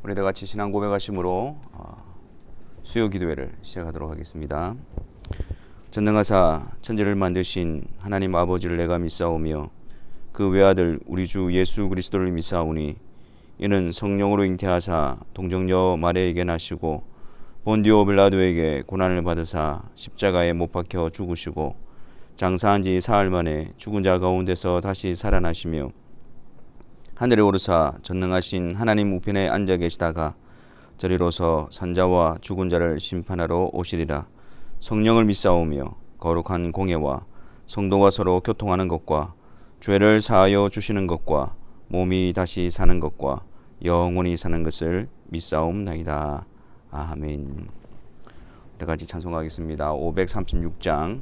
우리 다 같이 신앙 고백하심으로 수요 기도회를 시작하도록 하겠습니다. 전능하사 천지를 만드신 하나님 아버지를 내가 믿사오며 그 외아들 우리 주 예수 그리스도를 믿사오니 이는 성령으로 잉태하사 동정녀 마리아에게 나시고 본디오 빌라도에게 고난을 받으사 십자가에 못 박혀 죽으시고 장사한 지 사흘 만에 죽은 자 가운데서 다시 살아나시며 하늘에 오르사 전능하신 하나님 우편에 앉아 계시다가 저리로서 산자와 죽은 자를 심판하러 오시리라. 성령을 믿사오며 거룩한 공예와 성도가 서로 교통하는 것과 죄를 사하여 주시는 것과 몸이 다시 사는 것과 영원히 사는 것을 믿사옵나이다. 아멘. 다 같이 찬송하겠습니다. 536장,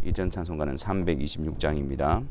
이전 찬송가는 326장입니다.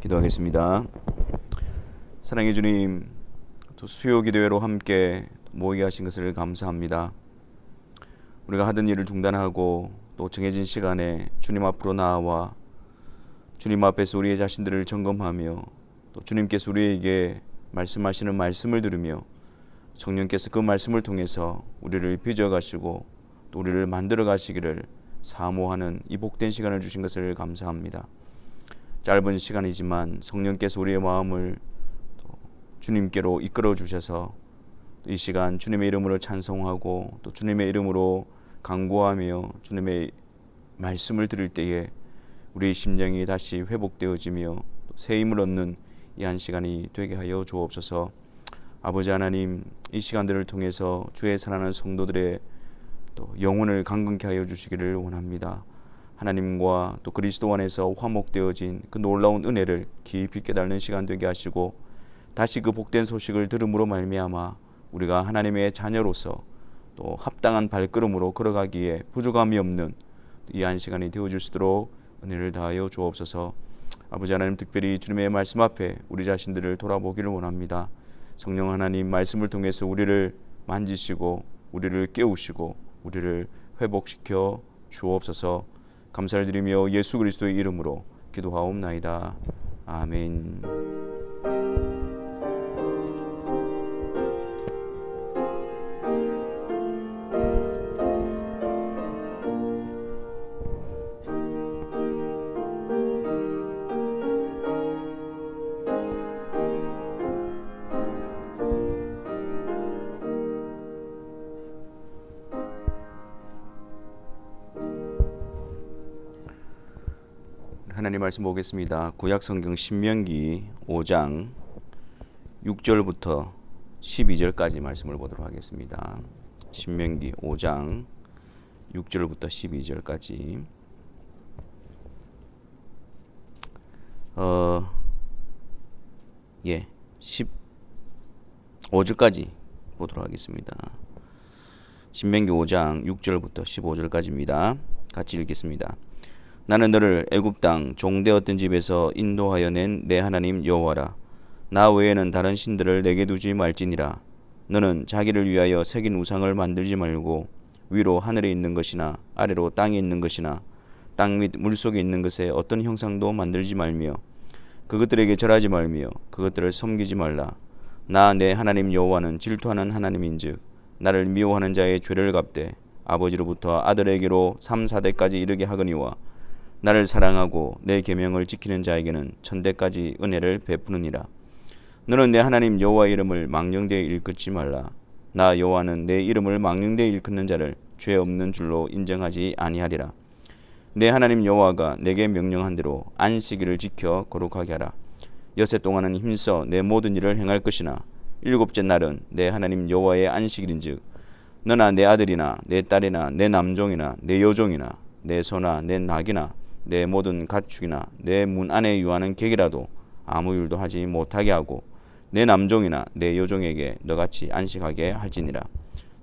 기도하겠습니다. 사랑해 주님, 또 수요 기도회로 함께 모이게 하신 것을 감사합니다. 우리가 하던 일을 중단하고 또 정해진 시간에 주님 앞으로 나와 주님 앞에서 우리의 자신들을 점검하며 또 주님께서 우리에게 말씀하시는 말씀을 들으며 성령께서 그 말씀을 통해서 우리를 빚어 가시고 또 우리를 만들어 가시기를 사모하는 이 복된 시간을 주신 것을 감사합니다. 짧은 시간이지만 성령께서 우리의 마음을 주님께로 이끌어 주셔서 이 시간 주님의 이름으로 찬송하고 또 주님의 이름으로 간구하며 주님의 말씀을 들을 때에 우리의 심령이 다시 회복되어지며 새 힘을 얻는 이 한 시간이 되게 하여 주옵소서. 아버지 하나님, 이 시간들을 통해서 주의 사랑하는 성도들의 또 영혼을 강건케 하여 주시기를 원합니다. 하나님과 또 그리스도 안에서 화목되어진 그 놀라운 은혜를 깊이 깨닫는 시간 되게 하시고 다시 그 복된 소식을 들음으로 말미암아 우리가 하나님의 자녀로서 또 합당한 발걸음으로 걸어가기에 부족함이 없는 이 한 시간이 되어줄 수 있도록 은혜를 다하여 주옵소서. 아버지 하나님, 특별히 주님의 말씀 앞에 우리 자신들을 돌아보기를 원합니다. 성령 하나님, 말씀을 통해서 우리를 만지시고 우리를 깨우시고 우리를 회복시켜 주옵소서. 감사를 드리며 예수 그리스도의 이름으로 기도하옵나이다. 아멘. 하나님 말씀 보겠습니다. 구약 성경 신명기 5장 6절부터 12절까지 말씀을 보도록 하겠습니다. 신명기 5장 6절부터 12절까지 15절까지 보도록 하겠습니다. 신명기 5장 6절부터 15절까지입니다. 같이 읽겠습니다. 나는 너를 애굽 땅 종되었던 집에서 인도하여 낸 내 하나님 여호와라. 나 외에는 다른 신들을 내게 두지 말지니라. 너는 자기를 위하여 새긴 우상을 만들지 말고 위로 하늘에 있는 것이나 아래로 땅에 있는 것이나 땅 및 물속에 있는 것에 어떤 형상도 만들지 말며 그것들에게 절하지 말며 그것들을 섬기지 말라. 나 내 하나님 여호와는 질투하는 하나님인즉 나를 미워하는 자의 죄를 갚되 아버지로부터 아들에게로 3, 4대까지 이르게 하거니와 나를 사랑하고 내 계명을 지키는 자에게는 천대까지 은혜를 베푸느니라. 너는 내 하나님 여호와의 이름을 망령되이 일컫지 말라. 나 여호와는 내 이름을 망령되이 일컫는 자를 죄 없는 줄로 인정하지 아니하리라. 내 하나님 여호와가 내게 명령한 대로 안식일을 지켜 거룩하게 하라. 여세 동안은 힘써 내 모든 일을 행할 것이나 일곱째 날은 내 하나님 여호와의 안식일인즉 너나 내 아들이나 내 딸이나 내 남종이나 내 여종이나 내 소나 내 낙이나 내 모든 가축이나 내 문 안에 유하는 객이라도 아무 일도 하지 못하게 하고 내 남종이나 내 여종에게 너같이 안식하게 할지니라.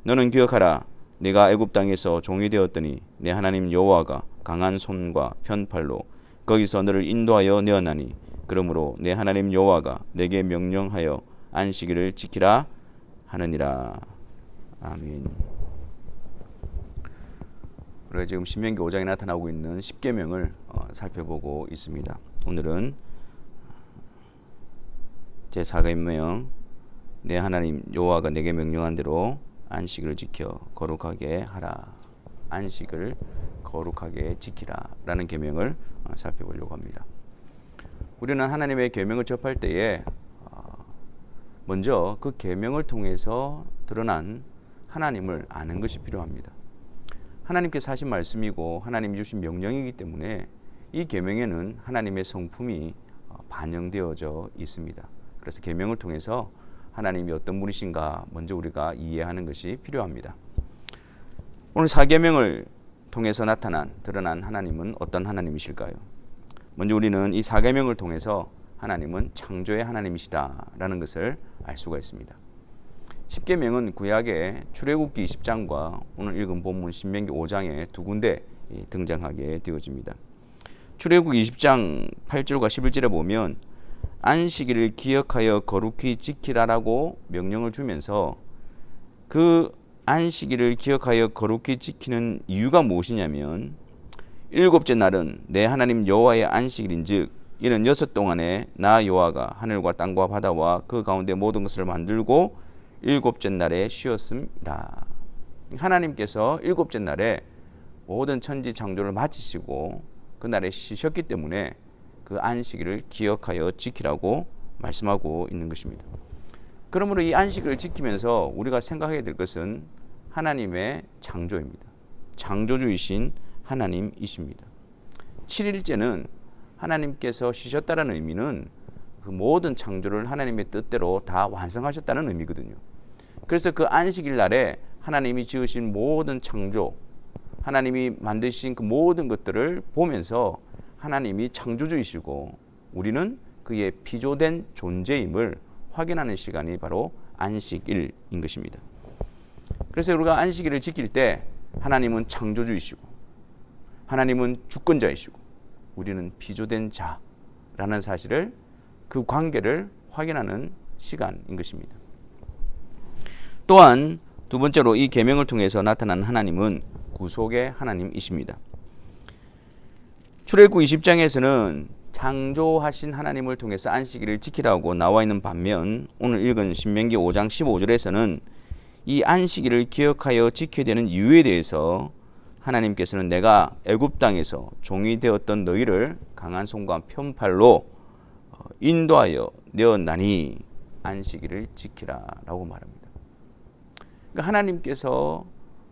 너는 기억하라. 네가 애굽 땅에서 종이 되었더니 내 하나님 여호와가 강한 손과 편팔로 거기서 너를 인도하여 내었나니 그러므로 내 하나님 여호와가 내게 명령하여 안식일을 지키라 하느니라. 아멘. 우리가 지금 신명기 5장에 나타나고 있는 10계명을 살펴보고 있습니다. 오늘은 제4계명 내 하나님 여호와가 내게 명령한 대로 안식을 지켜 거룩하게 하라. 안식을 거룩하게 지키라 라는 계명을 살펴보려고 합니다. 우리는 하나님의 계명을 접할 때에 먼저 그 계명을 통해서 드러난 하나님을 아는 것이 필요합니다. 하나님께서 하신 말씀이고 하나님이 주신 명령이기 때문에 이 계명에는 하나님의 성품이 반영되어져 있습니다. 그래서 계명을 통해서 하나님이 어떤 분이신가 먼저 우리가 이해하는 것이 필요합니다. 오늘 4계명을 통해서 드러난 하나님은 어떤 하나님이실까요? 먼저 우리는 이 4계명을 통해서 하나님은 창조의 하나님이시다라는 것을 알 수가 있습니다. 10계명은 구약의 출애굽기 20장과 오늘 읽은 본문 신명기 5장에 두 군데 등장하게 되어집니다. 출애굽기 20장 8절과 11절에 보면 안식일을 기억하여 거룩히 지키라라고 명령을 주면서 그 안식일을 기억하여 거룩히 지키는 이유가 무엇이냐면 일곱째 날은 내 하나님 여호와의 안식일인즉 이는 여섯 동안에 나 여호와가 하늘과 땅과 바다와 그 가운데 모든 것을 만들고 일곱째 날에 쉬었습니다. 하나님께서 일곱째 날에 모든 천지 창조를 마치시고 그 날에 쉬셨기 때문에 그 안식일을 기억하여 지키라고 말씀하고 있는 것입니다. 그러므로 이 안식일을 지키면서 우리가 생각해야 될 것은 하나님의 창조입니다. 창조주이신 하나님이십니다. 7일째는 하나님께서 쉬셨다는 의미는 그 모든 창조를 하나님의 뜻대로 다 완성하셨다는 의미거든요. 그래서 그 안식일 날에 하나님이 지으신 모든 창조, 하나님이 만드신 그 모든 것들을 보면서 하나님이 창조주이시고 우리는 그의 피조된 존재임을 확인하는 시간이 바로 안식일인 것입니다. 그래서 우리가 안식일을 지킬 때 하나님은 창조주이시고 하나님은 주권자이시고 우리는 피조된 자라는 사실을, 그 관계를 확인하는 시간인 것입니다. 또한 두 번째로 이 계명을 통해서 나타난 하나님은 구속의 하나님이십니다. 출애굽 20장에서는 창조하신 하나님을 통해서 안식일을 지키라고 나와 있는 반면, 오늘 읽은 신명기 5장 15절에서는 이 안식일을 기억하여 지켜야 되는 이유에 대해서 하나님께서는 내가 애굽 땅에서 종이 되었던 너희를 강한 손과 편팔로 인도하여 내었나니 안식일을 지키라 라고 말합니다. 그러니까 하나님께서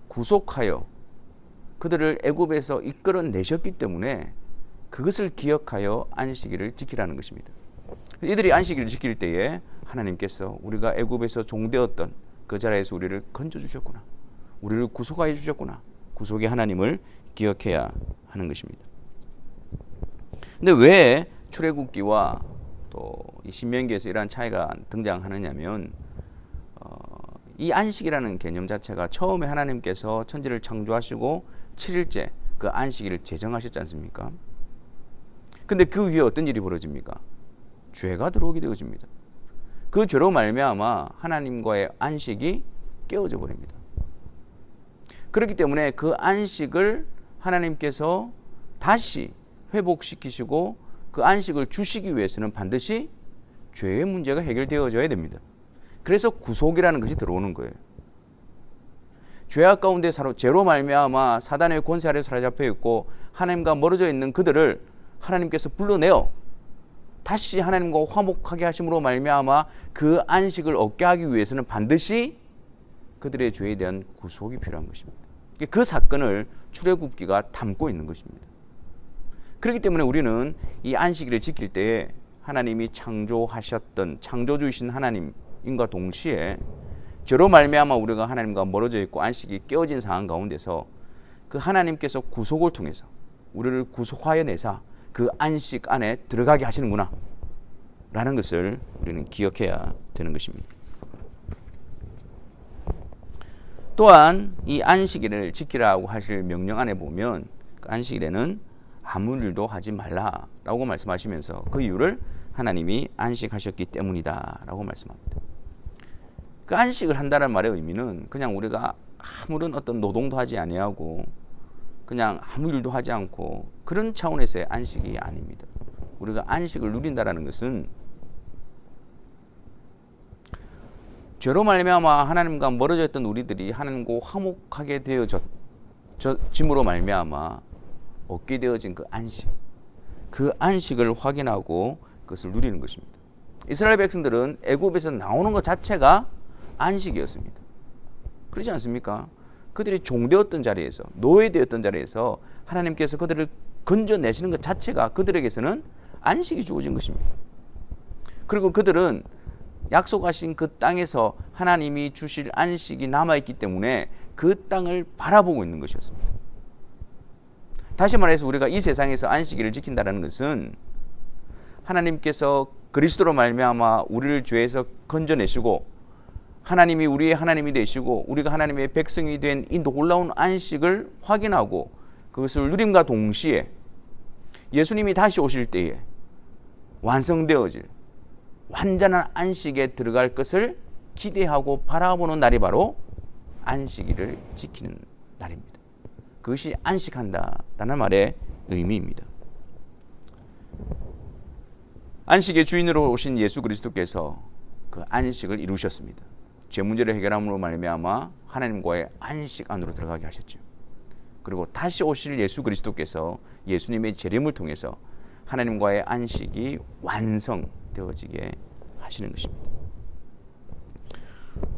구속하여 그들을 애굽에서 이끌어내셨기 때문에 그것을 기억하여 안식일을 지키라는 것입니다. 이들이 안식일을 지킬 때에 하나님께서 우리가 애굽에서 종되었던 그 자리에서 우리를 건져주셨구나, 우리를 구속하여 주셨구나, 구속의 하나님을 기억해야 하는 것입니다. 근데 왜 출애굽기와 또 이 신명기에서 이러한 차이가 등장하느냐면, 이 안식이라는 개념 자체가 처음에 하나님께서 천지를 창조하시고 7일째 그 안식일을 제정하셨지 않습니까? 근데 그 위에 어떤 일이 벌어집니까? 죄가 들어오게 되어집니다. 그 죄로 말미암아 하나님과의 안식이 깨어져 버립니다. 그렇기 때문에 그 안식을 하나님께서 다시 회복시키시고 그 안식을 주시기 위해서는 반드시 죄의 문제가 해결되어져야 됩니다. 그래서 구속이라는 것이 들어오는 거예요. 죄악 가운데 죄로 말미암아 사단의 권세 아래 사로잡혀 있고 하나님과 멀어져 있는 그들을 하나님께서 불러내어 다시 하나님과 화목하게 하심으로 말미암아 그 안식을 얻게 하기 위해서는 반드시 그들의 죄에 대한 구속이 필요한 것입니다. 그 사건을 출애굽기가 담고 있는 것입니다. 그렇기 때문에 우리는 이 안식일을 지킬 때에 하나님이 창조하셨던 창조주이신 하나님인과 동시에 죄로 말미암아 우리가 하나님과 멀어져 있고 안식이 깨어진 상황 가운데서 그 하나님께서 구속을 통해서 우리를 구속하여 내사 그 안식 안에 들어가게 하시는구나 라는 것을 우리는 기억해야 되는 것입니다. 또한 이 안식일을 지키라고 하실 명령 안에 보면 그 안식일에는 아무 일도 하지 말라라고 말씀하시면서 그 이유를 하나님이 안식하셨기 때문이다 라고 말씀합니다. 그 안식을 한다는 말의 의미는 그냥 우리가 아무런 어떤 노동도 하지 아니하고 그냥 아무 일도 하지 않고 그런 차원에서의 안식이 아닙니다. 우리가 안식을 누린다라는 것은 죄로 말미암아 하나님과 멀어져 있던 우리들이 하나님과 화목하게 되어짐으로 말미암아 얻게 되어진 그 안식, 그 안식을 확인하고 그것을 누리는 것입니다. 이스라엘 백성들은 애굽에서 나오는 것 자체가 안식이었습니다. 그렇지 않습니까? 그들이 종되었던 자리에서, 노예되었던 자리에서 하나님께서 그들을 건져내시는 것 자체가 그들에게서는 안식이 주어진 것입니다. 그리고 그들은 약속하신 그 땅에서 하나님이 주실 안식이 남아있기 때문에 그 땅을 바라보고 있는 것이었습니다. 다시 말해서 우리가 이 세상에서 안식일을 지킨다는 것은 하나님께서 그리스도로 말미암아 우리를 죄에서 건져내시고 하나님이 우리의 하나님이 되시고 우리가 하나님의 백성이 된 이 놀라운 안식을 확인하고 그것을 누림과 동시에 예수님이 다시 오실 때에 완성되어질 완전한 안식에 들어갈 것을 기대하고 바라보는 날이 바로 안식일을 지키는 날입니다. 그것이 안식한다라는 말의 의미입니다. 안식의 주인으로 오신 예수 그리스도께서 그 안식을 이루셨습니다. 죄 문제를 해결함으로 말미암아 하나님과의 안식 안으로 들어가게 하셨죠. 그리고 다시 오실 예수 그리스도께서 예수님의 재림을 통해서 하나님과의 안식이 완성되어지게 하시는 것입니다.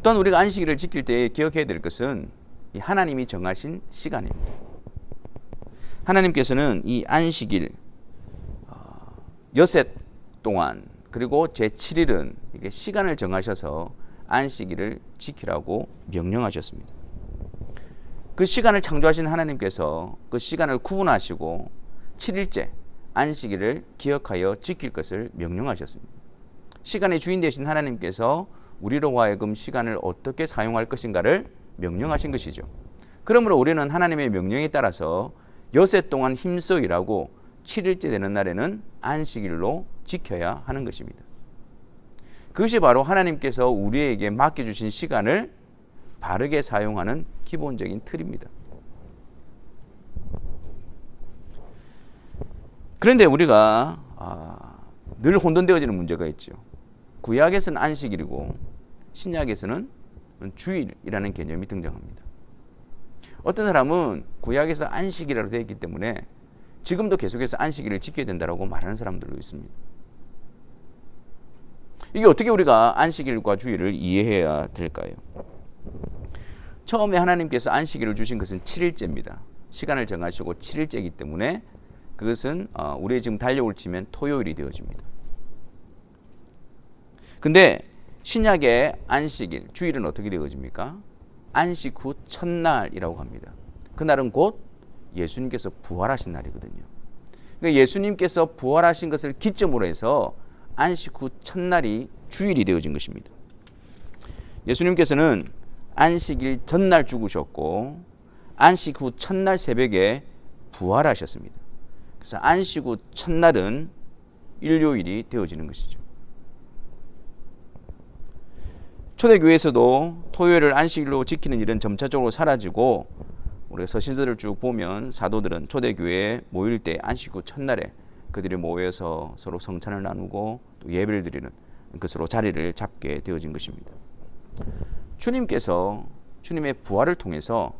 또한 우리가 안식일을 지킬 때 기억해야 될 것은 이 하나님이 정하신 시간입니다. 하나님께서는 이 안식일 엿새 동안 그리고 제7일은 이게 시간을 정하셔서 안식일을 지키라고 명령하셨습니다. 그 시간을 창조하신 하나님께서 그 시간을 구분하시고 7일째 안식일을 기억하여 지킬 것을 명령하셨습니다. 시간의 주인 되신 하나님께서 우리로 하여금 시간을 어떻게 사용할 것인가를 명령하신 것이죠. 그러므로 우리는 하나님의 명령에 따라서 엿새 동안 힘써 일하고 7일째 되는 날에는 안식일로 지켜야 하는 것입니다. 그것이 바로 하나님께서 우리에게 맡겨주신 시간을 바르게 사용하는 기본적인 틀입니다. 그런데 우리가 늘 혼돈되어지는 문제가 있죠. 구약에서는 안식일이고 신약에서는 주일이라는 개념이 등장합니다. 어떤 사람은 구약에서 안식일이라고 되어 있기 때문에 지금도 계속해서 안식일을 지켜야 된다고 말하는 사람들도 있습니다. 이게 어떻게 우리가 안식일과 주일을 이해해야 될까요? 처음에 하나님께서 안식일을 주신 것은 7일째입니다. 시간을 정하시고 7일째이기 때문에 그것은 우리의 지금 달력을 치면 토요일이 되어집니다. 근데 신약의 안식일, 주일은 어떻게 되어집니까? 안식 후 첫날이라고 합니다. 그날은 곧 예수님께서 부활하신 날이거든요. 그러니까 예수님께서 부활하신 것을 기점으로 해서 안식 후 첫날이 주일이 되어진 것입니다. 예수님께서는 안식일 전날 죽으셨고 안식 후 첫날 새벽에 부활하셨습니다. 그래서 안식 후 첫날은 일요일이 되어지는 것이죠. 초대교회에서도 토요일을 안식일로 지키는 일은 점차적으로 사라지고 우리가 서신서를 쭉 보면 사도들은 초대교회에 모일 때 안식 후 첫날에 그들이 모여서 서로 성찬을 나누고 또 예배를 드리는 것으로 자리를 잡게 되어진 것입니다. 주님께서 주님의 부활을 통해서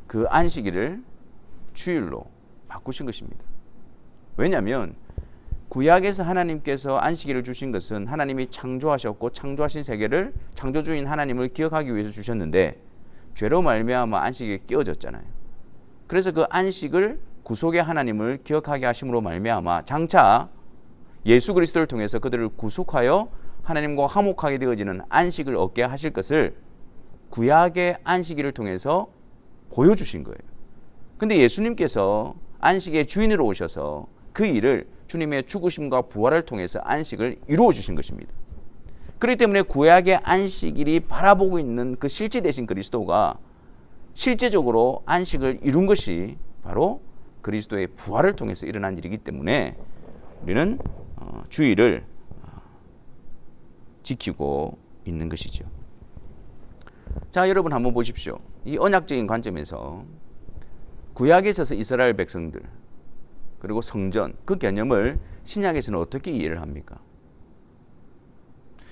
그 안식일을 주일로 바꾸신 것입니다. 왜냐하면 구약에서 하나님께서 안식일을 주신 것은 하나님이 창조하셨고 창조하신 세계를 창조주인 하나님을 기억하기 위해서 주셨는데 죄로 말미암아 안식일이 깨어졌잖아요. 그래서 그 안식을 구속의 하나님을 기억하게 하심으로 말미암아 장차 예수 그리스도를 통해서 그들을 구속하여 하나님과 화목하게 되어지는 안식을 얻게 하실 것을 구약의 안식일을 통해서 보여주신 거예요. 근데 예수님께서 안식의 주인으로 오셔서 그 일을 주님의 죽으심과 부활을 통해서 안식을 이루어 주신 것입니다. 그렇기 때문에 구약의 안식일이 바라보고 있는 그 실제 되신 그리스도가 실제적으로 안식을 이룬 것이 바로 그리스도의 부활을 통해서 일어난 일이기 때문에 우리는 주일을 지키고 있는 것이죠. 자, 여러분 한번 보십시오. 이 언약적인 관점에서 구약에 있어서 이스라엘 백성들 그리고 성전 그 개념을 신약에서는 어떻게 이해를 합니까?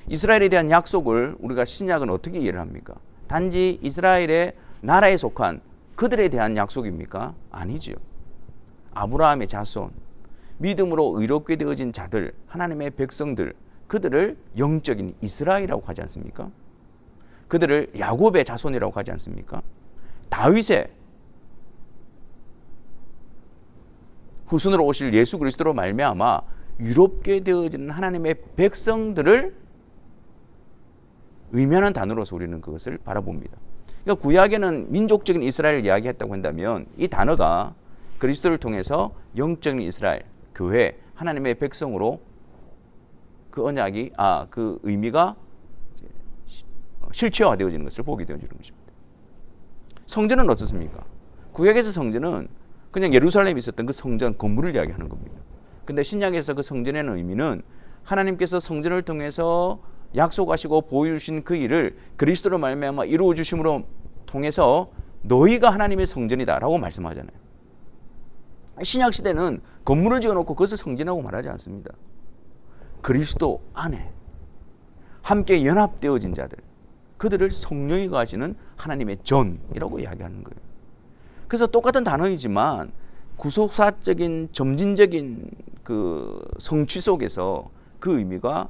이스라엘에 대한 약속을 우리가 신약은 어떻게 이해를 합니까? 단지 이스라엘의 나라에 속한 그들에 대한 약속입니까? 아니지요. 아브라함의 자손, 믿음으로 의롭게 되어진 자들, 하나님의 백성들, 그들을 영적인 이스라엘이라고 하지 않습니까? 그들을 야곱의 자손이라고 하지 않습니까? 다윗의 후손으로 오실 예수 그리스도로 말미암아 의롭게 되어지는 하나님의 백성들을 의미하는 단어로서 우리는 그것을 바라봅니다. 그러니까 구약에는 민족적인 이스라엘을 이야기했다고 한다면 이 단어가 그리스도를 통해서 영적인 이스라엘, 교회, 하나님의 백성으로 그 언약이 그 의미가 실체화되어지는 것을 보게 되어지는 것입니다. 성전은 어떻습니까? 구약에서 성전은 그냥 예루살렘에 있었던 그 성전 건물을 이야기하는 겁니다. 근데 신약에서 그 성전의 의미는 하나님께서 성전을 통해서 약속하시고 보여주신 그 일을 그리스도로 말미암아 이루어 주심으로 통해서 너희가 하나님의 성전이다라고 말씀하잖아요. 신약 시대는 건물을 지어놓고 그것을 성전이라고 말하지 않습니다. 그리스도 안에 함께 연합되어진 자들, 그들을 성령이 거하시는 하나님의 전이라고 이야기하는 거예요. 그래서 똑같은 단어이지만 구속사적인 점진적인 그 성취 속에서 그 의미가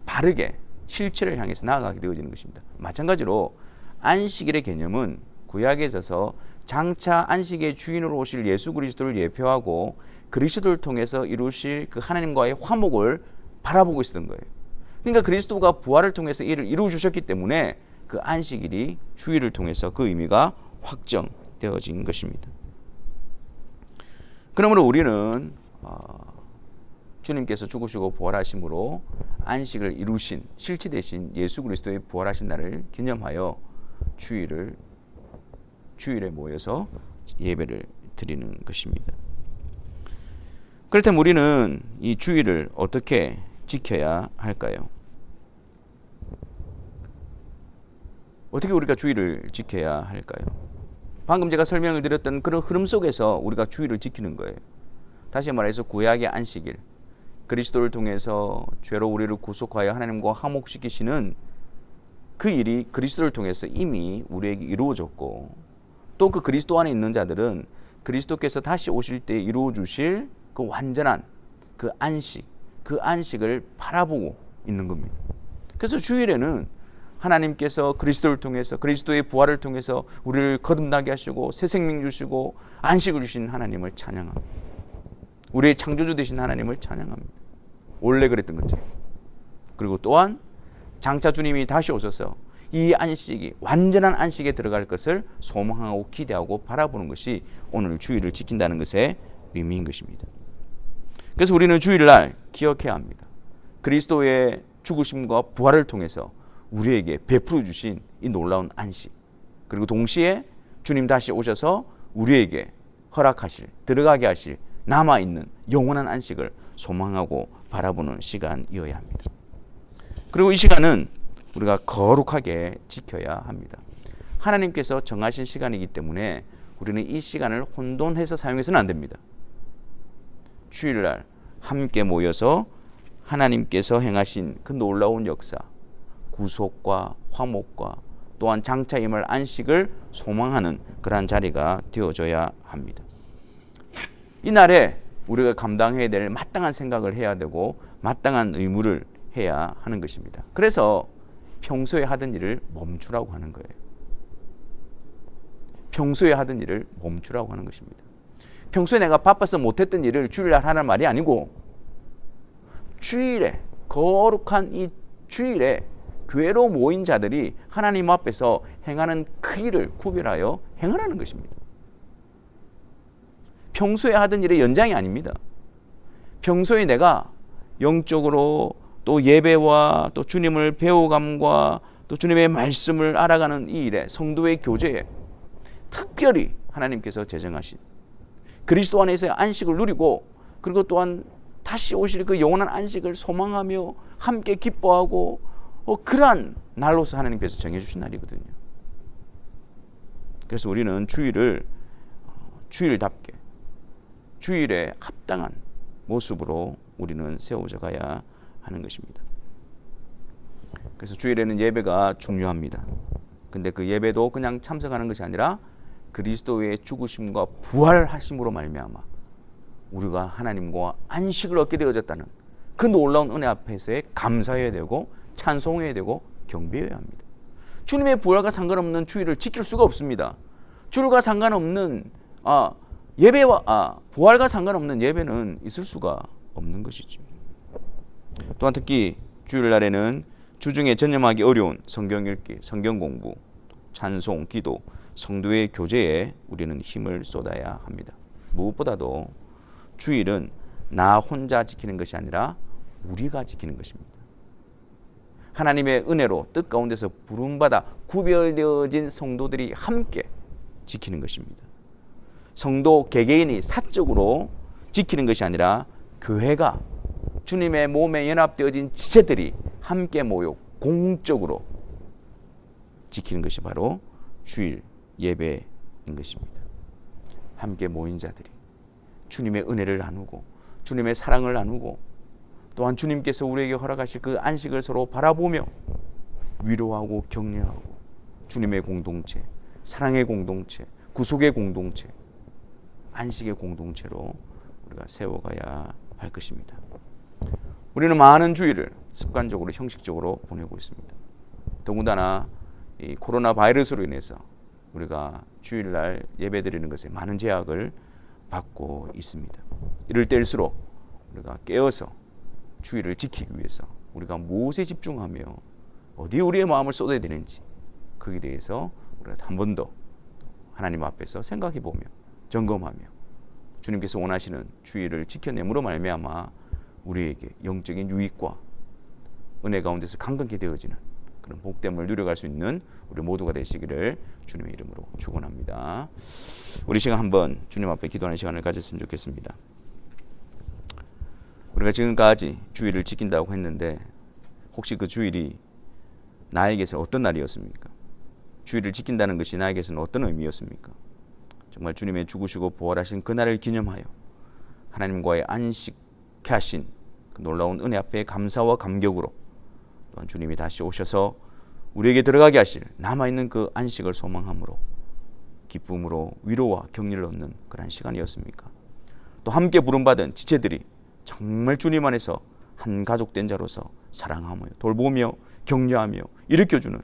바르게 실체를 향해서 나아가게 되어지는 것입니다. 마찬가지로 안식일의 개념은 구약에 있어서 장차 안식의 주인으로 오실 예수 그리스도를 예표하고 그리스도를 통해서 이루실 그 하나님과의 화목을 바라보고 있었던 거예요. 그러니까 그리스도가 부활을 통해서 이를 이루어 주셨기 때문에 그 안식일이 주일을 통해서 그 의미가 확정되어진 것입니다. 그러므로 우리는 주님께서 죽으시고 부활하심으로 안식을 이루신 실체 되신 예수 그리스도의 부활하신 날을 기념하여 주일에 모여서 예배를 드리는 것입니다. 그렇다면 우리는 이 주일을 어떻게 지켜야 할까요? 어떻게 우리가 주일을 지켜야 할까요? 방금 제가 설명을 드렸던 그런 흐름 속에서 우리가 주일을 지키는 거예요. 다시 말해서 구약의 안식일, 그리스도를 통해서 죄로 우리를 구속하여 하나님과 화목시키시는 그 일이 그리스도를 통해서 이미 우리에게 이루어졌고, 또 그 그리스도 안에 있는 자들은 그리스도께서 다시 오실 때 이루어 주실 그 완전한 그 안식을 바라보고 있는 겁니다. 그래서 주일에는 하나님께서 그리스도를 통해서, 그리스도의 부활을 통해서 우리를 거듭나게 하시고 새 생명 주시고 안식을 주신 하나님을 찬양합니다. 우리의 창조주 되신 하나님을 찬양합니다. 원래 그랬던 것처럼. 그리고 또한 장차 주님이 다시 오셔서 이 안식이, 완전한 안식에 들어갈 것을 소망하고 기대하고 바라보는 것이 오늘 주일을 지킨다는 것의 의미인 것입니다. 그래서 우리는 주일날 기억해야 합니다. 그리스도의 죽으심과 부활을 통해서 우리에게 베풀어 주신 이 놀라운 안식, 그리고 동시에 주님 다시 오셔서 우리에게 허락하실, 들어가게 하실 남아있는 영원한 안식을 소망하고 바라보는 시간이어야 합니다. 그리고 이 시간은 우리가 거룩하게 지켜야 합니다. 하나님께서 정하신 시간이기 때문에 우리는 이 시간을 혼돈해서 사용해서는 안 됩니다. 주일날 함께 모여서 하나님께서 행하신 그 놀라운 역사, 구속과 화목과 또한 장차 임할 안식을 소망하는 그러한 자리가 되어져야 합니다. 이 날에 우리가 감당해야 될 마땅한 생각을 해야 되고 마땅한 의무를 해야 하는 것입니다. 그래서 평소에 하던 일을 멈추라고 하는 거예요. 평소에 하던 일을 멈추라고 하는 것입니다. 평소에 내가 바빠서 못했던 일을 주일날 하는 말이 아니고, 주일에, 거룩한 이 주일에 교회로 모인 자들이 하나님 앞에서 행하는 그 일을 구별하여 행하라는 것입니다. 평소에 하던 일의 연장이 아닙니다. 평소에 내가 영적으로 또 예배와 또 주님을 배워감과 또 주님의 말씀을 알아가는 이 일에, 성도의 교제에 특별히 하나님께서 제정하신 그리스도 안에서의 안식을 누리고, 그리고 또한 다시 오실 그 영원한 안식을 소망하며 함께 기뻐하고 그러한 날로서 하나님께서 정해주신 날이거든요. 그래서 우리는 주일을 주일답게, 주일에 합당한 모습으로 우리는 세워져 가야 하는 것입니다. 그래서 주일에는 예배가 중요합니다. 근데 그 예배도 그냥 참석하는 것이 아니라 그리스도의 죽으심과 부활하심으로 말미암아 우리가 하나님과 안식을 얻게 되어졌다는 그 놀라운 은혜 앞에서의 감사해야 되고 찬송해야 되고 경배해야 합니다. 주님의 부활과 상관없는 주일을 지킬 수가 없습니다. 주일과 상관없는 예배와 부활과 상관없는 예배는 있을 수가 없는 것이죠. 또한 특히 주일날에는 주중에 전념하기 어려운 성경 읽기, 성경 공부, 찬송, 기도, 성도의 교제에 우리는 힘을 쏟아야 합니다. 무엇보다도 주일은 나 혼자 지키는 것이 아니라 우리가 지키는 것입니다. 하나님의 은혜로 뜻 가운데서 부름받아 구별되어진 성도들이 함께 지키는 것입니다. 성도 개개인이 사적으로 지키는 것이 아니라 교회가, 주님의 몸에 연합되어진 지체들이 함께 모여 공적으로 지키는 것이 바로 주일 예배인 것입니다. 함께 모인 자들이 주님의 은혜를 나누고 주님의 사랑을 나누고 또한 주님께서 우리에게 허락하실 그 안식을 서로 바라보며 위로하고 격려하고 주님의 공동체, 사랑의 공동체, 구속의 공동체, 안식의 공동체로 우리가 세워가야 할 것입니다. 우리는 많은 주일을 습관적으로, 형식적으로 보내고 있습니다. 더군다나 이 코로나 바이러스로 인해서 우리가 주일날 예배드리는 것에 많은 제약을 받고 있습니다. 이럴 때일수록 우리가 깨어서 주일을 지키기 위해서 우리가 무엇에 집중하며 어디에 우리의 마음을 쏟아야 되는지, 거기에 대해서 우리가 한 번 더 하나님 앞에서 생각해보며 점검하며 주님께서 원하시는 주일을 지켜냄으로 말미암아 우리에게 영적인 유익과 은혜 가운데서 강건케 되어지는 그런 그런 복됨을 누려갈 수 있는 우리 모두가 되시기를 주님의 이름으로 축원합니다. 우리 시간 한번 주님 앞에 기도하는 시간을 가졌으면 좋겠습니다. 우리가 지금까지 주일을 지킨다고 했는데 혹시 그 주일이 나에게서 어떤 날이었습니까? 주일을 지킨다는 것이 나에게서는 어떤 의미였습니까? 정말 주님의 죽으시고 부활하신 그날을 기념하여 하나님과의 안식하신 그 놀라운 은혜 앞에 감사와 감격으로 또한 주님이 다시 오셔서 우리에게 들어가게 하실 남아있는 그 안식을 소망함으로 기쁨으로 위로와 격려를 얻는 그런 시간이었습니까? 또 함께 부름받은 지체들이 정말 주님 안에서 한 가족된 자로서 사랑하며 돌보며 격려하며 일으켜주는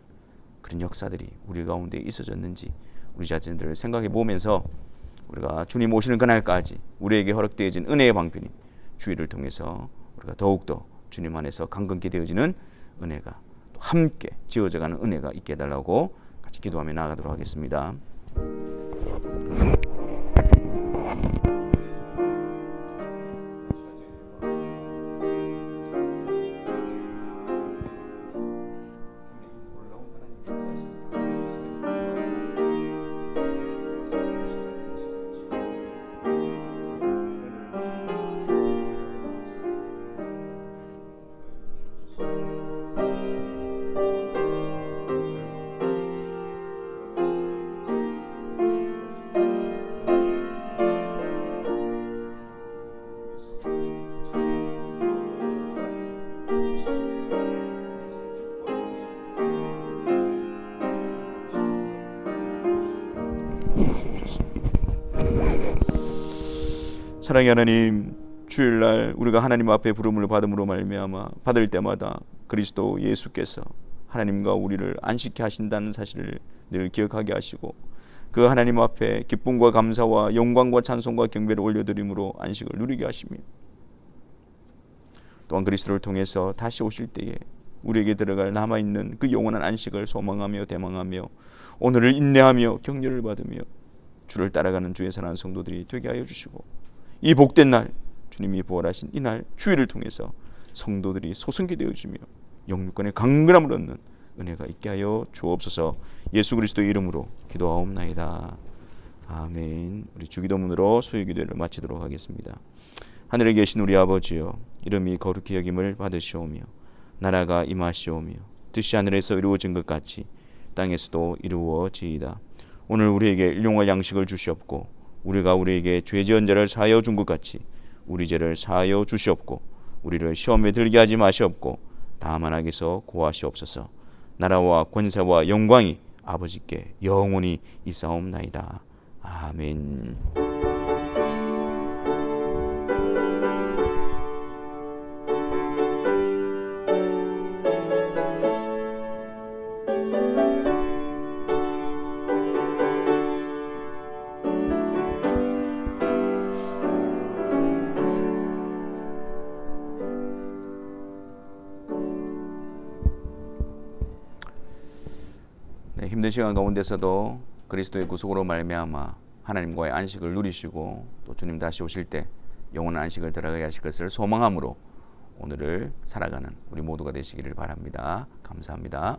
그런 역사들이 우리 가운데 있어졌는지 우리 자신들을 생각해 보면서 우리가 주님 오시는 그날까지 우리에게 허락되어진 은혜의 방편인 주일을 통해서 우리가 더욱더 주님 안에서 강건케 되어지는 은혜가 또 함께 지어져가는 은혜가 있게 해달라고 같이 기도하며 나아가도록 하겠습니다. 사랑의 하나님, 주일날 우리가 하나님 앞에 부름을 받음으로 말미암아 받을 때마다 그리스도 예수께서 하나님과 우리를 안식케 하신다는 사실을 늘 기억하게 하시고 그 하나님 앞에 기쁨과 감사와 영광과 찬송과 경배를 올려드림으로 안식을 누리게 하시며 또한 그리스도를 통해서 다시 오실 때에 우리에게 들어갈 남아있는 그 영원한 안식을 소망하며 대망하며 오늘을 인내하며 격려를 받으며 주를 따라가는 주의 사랑하는 성도들이 되게 하여 주시고 이 복된 날 주님이 부활하신 이날 주일을 통해서 성도들이 소성케 되어지며 영육간의 강건함을 얻는 은혜가 있게 하여 주옵소서. 예수 그리스도의 이름으로 기도하옵나이다. 아멘. 우리 주기도문으로 수요기도를 마치도록 하겠습니다. 하늘에 계신 우리 아버지여, 이름이 거룩히 여김을 받으시오며 나라가 임하시오며 뜻이 하늘에서 이루어진 것 같이 땅에서도 이루어지이다. 오늘 우리에게 일용할 양식을 주시옵고 우리가 우리에게 죄 지은 자를 사하여 준 것 같이 우리 죄를 사하여 주시옵고 우리를 시험에 들게 하지 마시옵고 다만 악에서 구하시옵소서. 나라와 권세와 영광이 아버지께 영원히 있사옵나이다. 아멘. 힘든 시간 가운데서도 그리스도의 구속으로 말미암아 하나님과의 안식을 누리시고 또 주님 다시 오실 때 영원한 안식을 들어가게 하실 것을 소망함으로 오늘을 살아가는 우리 모두가 되시기를 바랍니다. 감사합니다.